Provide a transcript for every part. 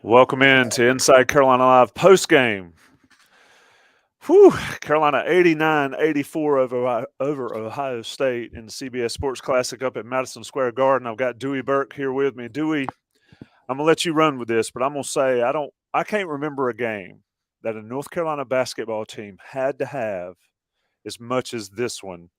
Welcome in to Inside Carolina Live postgame. Whew, Carolina 89-84 over Ohio State in the CBS Sports Classic up at Madison Square Garden. I've got Dewey Burke here with me. Dewey, I'm gonna let you run with this, but I'm gonna say I can't remember a game that a North Carolina basketball team had to have as much as this one,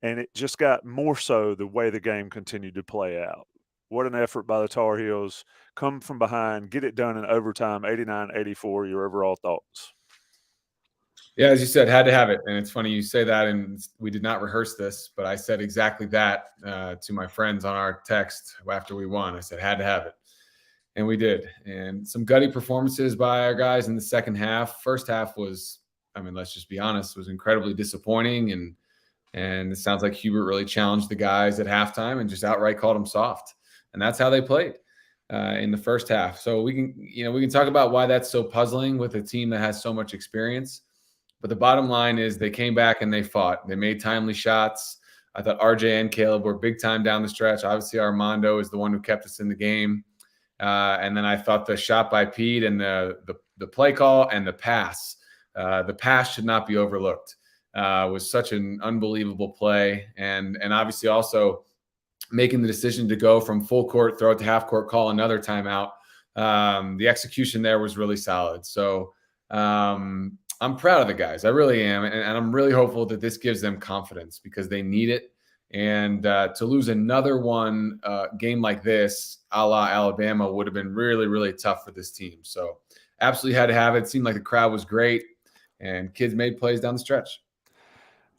and it just got more so the way the game continued to play out. What an effort by the Tar Heels. Come from behind, get it done in overtime, 89-84. Your overall thoughts? Yeah, as you said, had to have it. And it's funny you say that, and we did not rehearse this, but I said exactly that to my friends on our text after we won. I said, had to have it. And we did. And some gutty performances by our guys in the second half. First half was, let's just be honest, was incredibly disappointing. And it sounds like Hubert really challenged the guys at halftime and just outright called them soft. And that's how they played in the first half. So we can talk about why that's so puzzling with a team that has so much experience. But the bottom line is they came back and they fought. They made timely shots. I thought RJ and Caleb were big time down the stretch. Obviously, Armando is the one who kept us in the game. And then I thought the shot by Pete and the play call and the pass should not be overlooked. Was such an unbelievable play. And obviously also making the decision to go from full court, throw it to half court, call another timeout. The execution there was really solid. So I'm proud of the guys. I really am. And I'm really hopeful that this gives them confidence because they need it. And to lose another one game like this, a la Alabama, would have been really, really tough for this team. So absolutely had to have it. It seemed like the crowd was great and kids made plays down the stretch.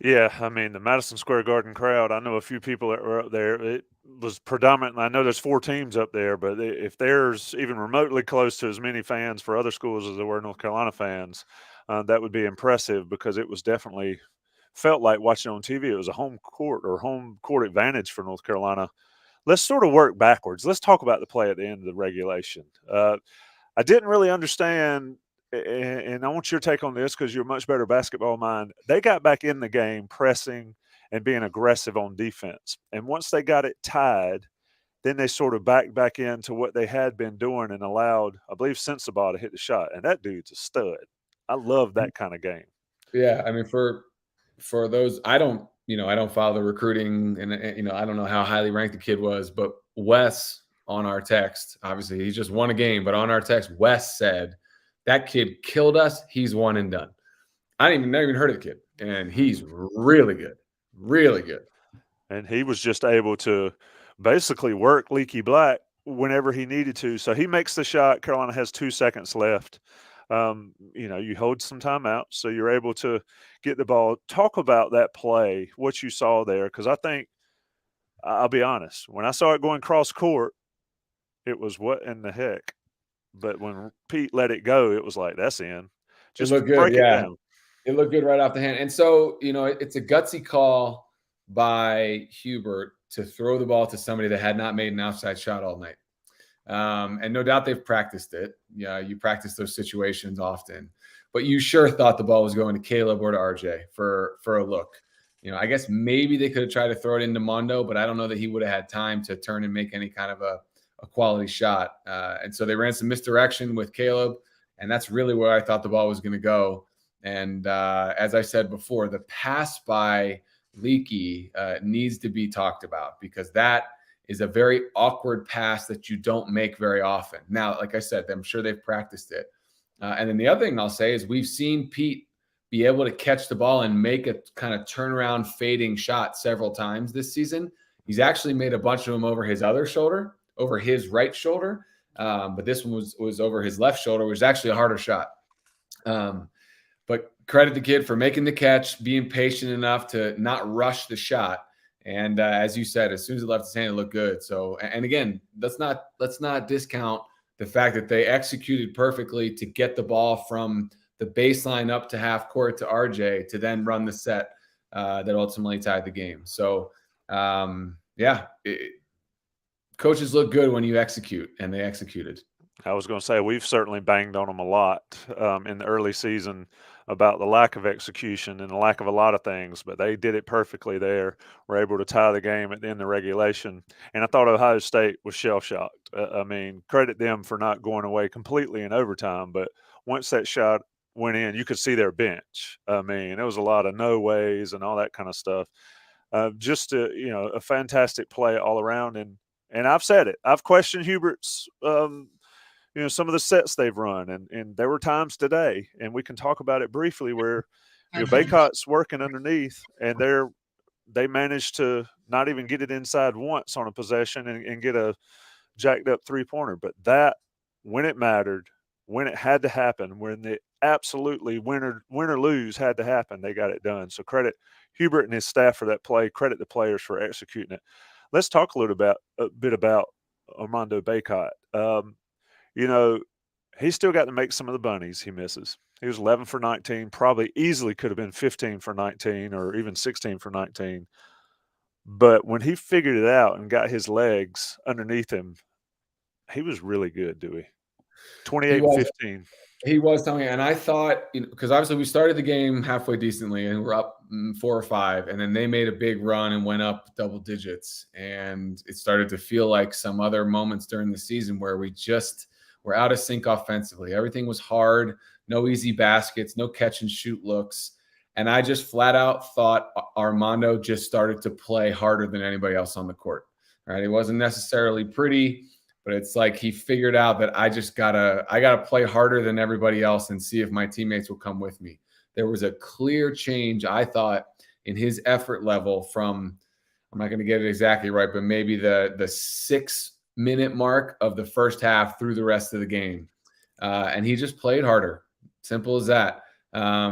Yeah, the Madison Square Garden crowd, I know a few people that were up there. It was predominant. I know there's 4 teams up there, but if there's even remotely close to as many fans for other schools as there were North Carolina fans, that would be impressive because it was definitely felt like watching on TV. It was a home court advantage for North Carolina. Let's sort of work backwards. Let's talk about the play at the end of the regulation. I didn't really understand, and I want your take on this because you're a much better basketball mind. They got back in the game pressing and being aggressive on defense. And once they got it tied, then they sort of backed back into what they had been doing and allowed, I believe, Sensabaugh to hit the shot. And that dude's a stud. I love that kind of game. Yeah, for those, I don't follow the recruiting, and I don't know how highly ranked the kid was, but Wes on our text, obviously he just won a game, but on our text, Wes said that kid killed us. He's one and done. I never even heard of the kid, and he's really good, really good. And he was just able to basically work Leaky Black whenever he needed to. So he makes the shot. Carolina has 2 seconds left. You hold some time out, so you're able to get the ball. Talk about that play, what you saw there, because I think, I'll be honest, when I saw it going cross court, it was what in the heck? But when Pete let it go, it was like, that's in. It Just looked good, break it yeah. down. It looked good right off the hand. And so, it's a gutsy call by Hubert to throw the ball to somebody that had not made an outside shot all night. And no doubt they've practiced it. Yeah, you practice those situations often. But you sure thought the ball was going to Caleb or to RJ for a look. I guess maybe they could have tried to throw it into Mondo, but I don't know that he would have had time to turn and make any kind of a quality shot. And so they ran some misdirection with Caleb, and that's really where I thought the ball was going to go. And as I said before, the pass by Leaky needs to be talked about because that is a very awkward pass that you don't make very often. Now, like I said, I'm sure they've practiced it. And then the other thing I'll say is we've seen Pete be able to catch the ball and make a kind of turnaround fading shot several times this season. He's actually made a bunch of them over his other shoulder, over his right shoulder. But this one was over his left shoulder, which is actually a harder shot. But credit the kid for making the catch, being patient enough to not rush the shot. And as you said, as soon as it left his hand, it looked good. So, and again, let's not discount the fact that they executed perfectly to get the ball from the baseline up to half court to RJ to then run the set that ultimately tied the game. So, coaches look good when you execute, and they executed. I was going to say we've certainly banged on them a lot in the early season about the lack of execution and the lack of a lot of things, but they did it perfectly there. Were able to tie the game at the end of regulation. And I thought Ohio State was shell shocked. I mean, credit them for not going away completely in overtime, but once that shot went in, you could see their bench. I mean, there was a lot of no ways and all that kind of stuff. Just a fantastic play all around. And I've said it. I've questioned Hubert's some of the sets they've run, and there were times today, and we can talk about it briefly, where Bacot's working underneath, and they managed to not even get it inside once on a possession and get a jacked up 3-pointer. But that, when it mattered, when it had to happen, when the absolutely win or lose had to happen, they got it done. So credit Hubert and his staff for that play. Credit the players for executing it. Let's talk a bit about Armando Bacot. He's still got to make some of the bunnies he misses. He was 11 for 19, probably easily could have been 15 for 19 or even 16 for 19. But when he figured it out and got his legs underneath him, he was really good, Dewey. 28 and 15. He was telling me, and I thought, because obviously we started the game halfway decently and we're up 4 or 5, and then they made a big run and went up double digits. And it started to feel like some other moments during the season where we just were out of sync offensively. Everything was hard, no easy baskets, no catch and shoot looks. And I just flat out thought Armando just started to play harder than anybody else on the court. All right. It wasn't necessarily pretty, but it's like he figured out that I gotta play harder than everybody else and see if my teammates will come with me. There was a clear change, I thought, in his effort level from, I'm not going to get it exactly right, but maybe the 6-minute mark of the first half through the rest of the game. And he just played harder. Simple as that.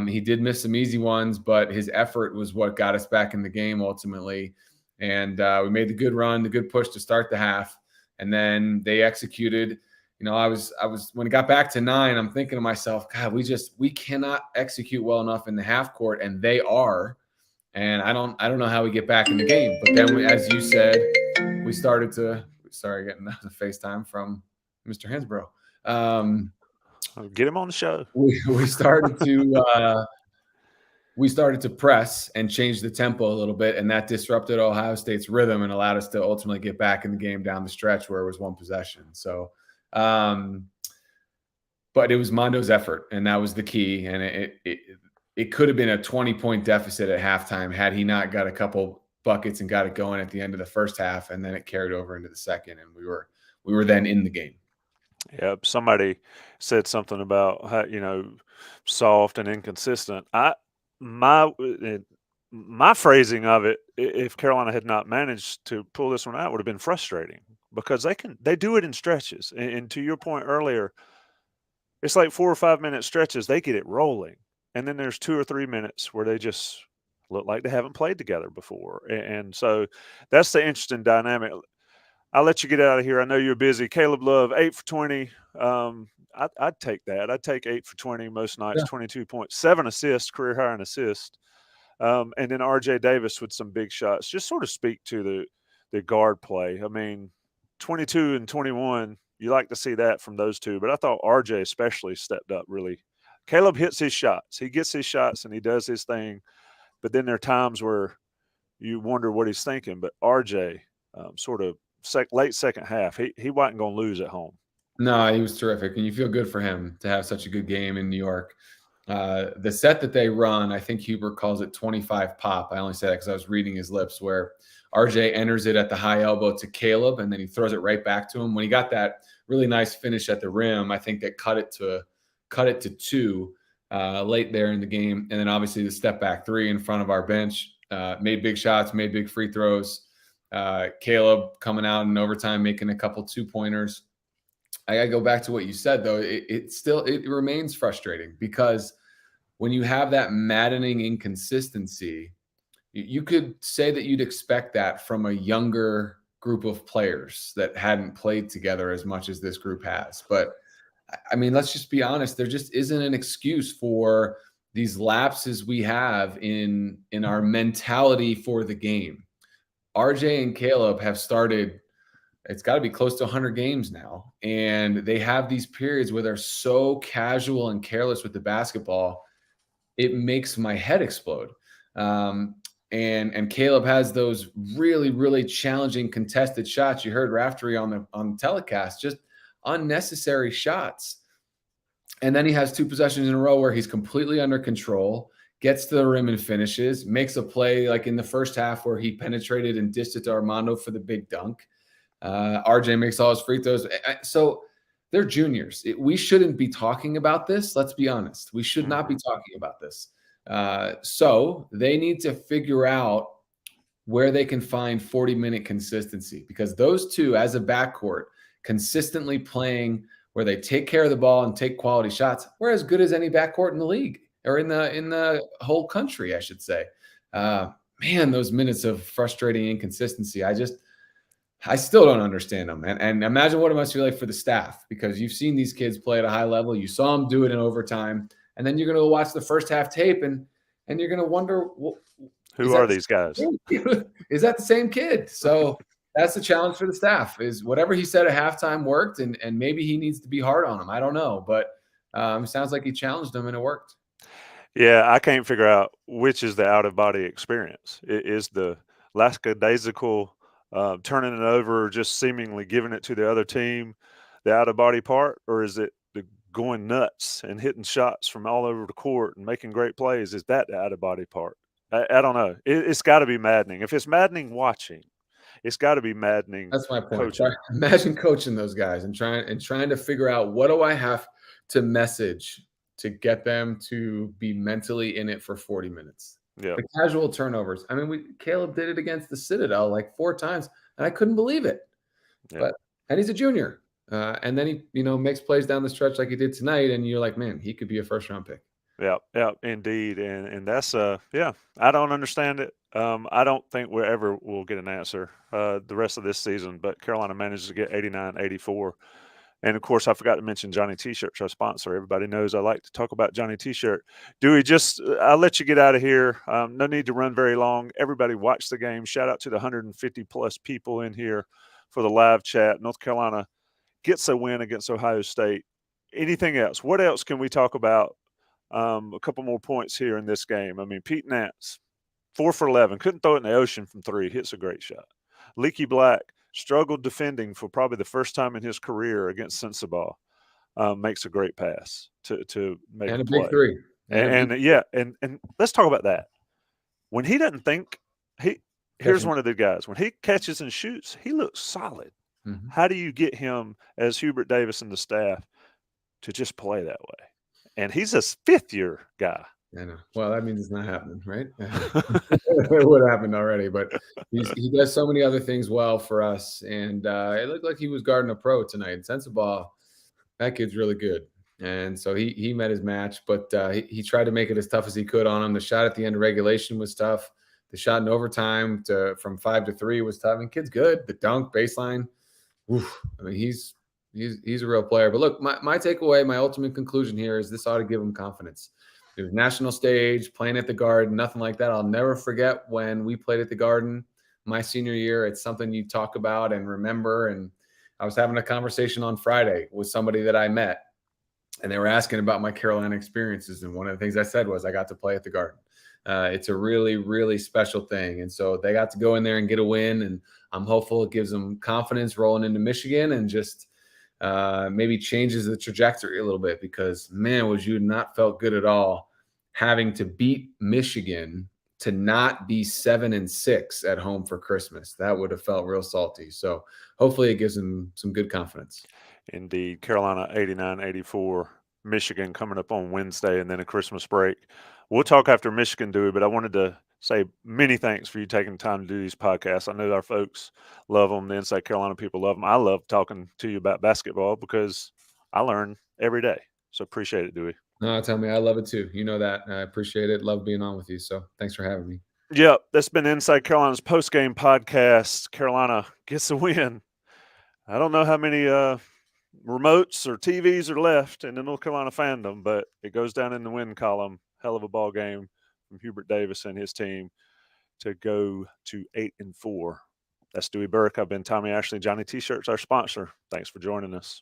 He did miss some easy ones, but his effort was what got us back in the game ultimately. And we made the good run, the good push to start the half. And then they executed. I was when it got back to 9, I'm thinking to myself, God, we cannot execute well enough in the half court, and they are. And I don't know how we get back in the game. But then, as you said, we started to. Sorry, getting a FaceTime from Mr. Hansbrough. Get him on the show. We started to press and change the tempo a little bit, and that disrupted Ohio State's rhythm and allowed us to ultimately get back in the game down the stretch where it was one possession. So, but it was Mondo's effort, and that was the key. And it could have been a 20-point deficit at halftime had he not got a couple buckets and got it going at the end of the first half, and then it carried over into the second, and we were then in the game. Yep. Somebody said something about how, soft and inconsistent. My phrasing of it, if Carolina had not managed to pull this one out, would have been frustrating, because they do it in stretches. And to your point earlier, it's like 4 or 5 minute stretches. They get it rolling, and then there's 2 or 3 minutes where they just look like they haven't played together before. And so that's the interesting dynamic. I'll let you get out of here. I know you're busy. Caleb Love, 8 for 20. I'd take that. I'd take 8 for 20 most nights, yeah. 22 points, 7 assists, career high in assists. And then RJ Davis with some big shots. Just sort of speak to the guard play. I mean, 22 and 21, you like to see that from those two. But I thought RJ especially stepped up really. Caleb hits his shots. He gets his shots and he does his thing. But then there are times where you wonder what he's thinking. But RJ sort of late second half, he wasn't going to lose at home. No, he was terrific, and you feel good for him to have such a good game in New York. The set that they run, I think Hubert calls it 25 pop. I only say that because I was reading his lips, where RJ enters it at the high elbow to Caleb, and then he throws it right back to him. When he got that really nice finish at the rim, I think that cut it to 2 late there in the game. And then obviously the step back 3 in front of our bench, made big shots, made big free throws. Caleb coming out in overtime, making a couple 2-pointers. I gotta go back to what you said, though. It remains frustrating, because when you have that maddening inconsistency, you could say that you'd expect that from a younger group of players that hadn't played together as much as this group has. But I mean, let's just be honest. There just isn't an excuse for these lapses we have in our mentality for the game. RJ and Caleb have started, it's got to be close to 100 games now. And they have these periods where they're so casual and careless with the basketball. it makes my head explode. And Caleb has those really, really challenging contested shots. You heard Raftery on the telecast, just unnecessary shots. And then he has 2 possessions in a row where he's completely under control, gets to the rim and finishes, makes a play like in the first half where he penetrated and dished it to Armando for the big dunk. RJ makes all his free throws. So they're juniors. We shouldn't be talking about this. Let's be honest. We should not be talking about this. So they need to figure out where they can find 40-minute consistency, because those two as a backcourt consistently playing where they take care of the ball and take quality shots, we're as good as any backcourt in the league, or in the whole country, I should say. Man, those minutes of frustrating inconsistency, I still don't understand them. And imagine what it must feel like for the staff, because you've seen these kids play at a high level. You saw them do it in overtime. And then you're going to watch the first half tape and you're going to wonder, well, who are these guys? Is that the same kid? So that's the challenge for the staff, is whatever he said at halftime worked, and maybe he needs to be hard on him. I don't know, but sounds like he challenged them and it worked. Yeah, I can't figure out which is the out-of-body experience. It is the lackadaisical turning it over, just seemingly giving it to the other team, the out-of-body part, or is it the going nuts and hitting shots from all over the court and making great plays? Is that the out-of-body part? I don't know. It's got to be maddening. If it's maddening watching, it's got to be maddening. That's my point. Coaching. Imagine coaching those guys and trying to figure out, what do I have to message to get them to be mentally in it for 40 minutes? Yeah. The casual turnovers. I mean, Caleb did it against the Citadel like 4 times, and I couldn't believe it. Yeah. And he's a junior. And then he, makes plays down the stretch like he did tonight, and you're like, man, he could be a first-round pick. Yeah, indeed, and that's I don't understand it. I don't think we ever will get an answer the rest of this season. But Carolina managed to get 89, 84. And of course, I forgot to mention Johnny T-Shirts, our sponsor. Everybody knows I like to talk about Johnny T-Shirt. Dewey, I'll let you get out of here. No need to run very long. Everybody watch the game. Shout out to the 150 plus people in here for the live chat. North Carolina gets a win against Ohio State. Anything else? What else can we talk about? A couple more points here in this game. I mean, Pete Nance, 4 for 11, couldn't throw it in the ocean from 3. Hits a great shot. Leaky Black struggled defending for probably the first time in his career against Sensabaugh. Makes a great pass to make and a big play. 3. And let's talk about that. When he doesn't think, here's one of the guys. When he catches and shoots, he looks solid. Mm-hmm. How do you get him, as Hubert Davis and the staff, to just play that way? And he's a 5th-year guy. I know. Well, that means it's not happening, right? It would have happened already, but he does so many other things well for us. And it looked like he was guarding a pro tonight. Sensabaugh, that kid's really good. And so he met his match, but he tried to make it as tough as he could on him. The shot at the end of regulation was tough. The shot in overtime from 5 to 3 was tough. And kid's good. The dunk, baseline. Oof. I mean, he's a real player. But look, my takeaway, my ultimate conclusion here is this ought to give him confidence. It was national stage, playing at the Garden, nothing like that. I'll never forget when we played at the Garden my senior year. It's something you talk about and remember. And I was having a conversation on Friday with somebody that I met, and they were asking about my Carolina experiences. And one of the things I said was I got to play at the Garden. It's a really, really special thing. And so they got to go in there and get a win. And I'm hopeful it gives them confidence rolling into Michigan, and just maybe changes the trajectory a little bit, because, man, would you not felt good at all having to beat Michigan to not be 7-6 at home for Christmas. That would have felt real salty. So hopefully it gives them some good confidence. Indeed. Carolina 89-84, Michigan coming up on Wednesday, and then a Christmas break. We'll talk after Michigan, Dewey, but I wanted to say many thanks for you taking time to do these podcasts. I know our folks love them. The Inside Carolina people love them. I love talking to you about basketball because I learn every day. So appreciate it, Dewey. No, tell me, I love it too. You know that. I appreciate it. Love being on with you. So thanks for having me. Yep, that's been Inside Carolina's postgame podcast. Carolina gets a win. I don't know how many remotes or TVs are left in the North Carolina fandom, but it goes down in the win column. Hell of a ball game from Hubert Davis and his team to go to 8-4. That's Dewey Burke. I've been Tommy Ashley. Johnny T-Shirts, our sponsor. Thanks for joining us.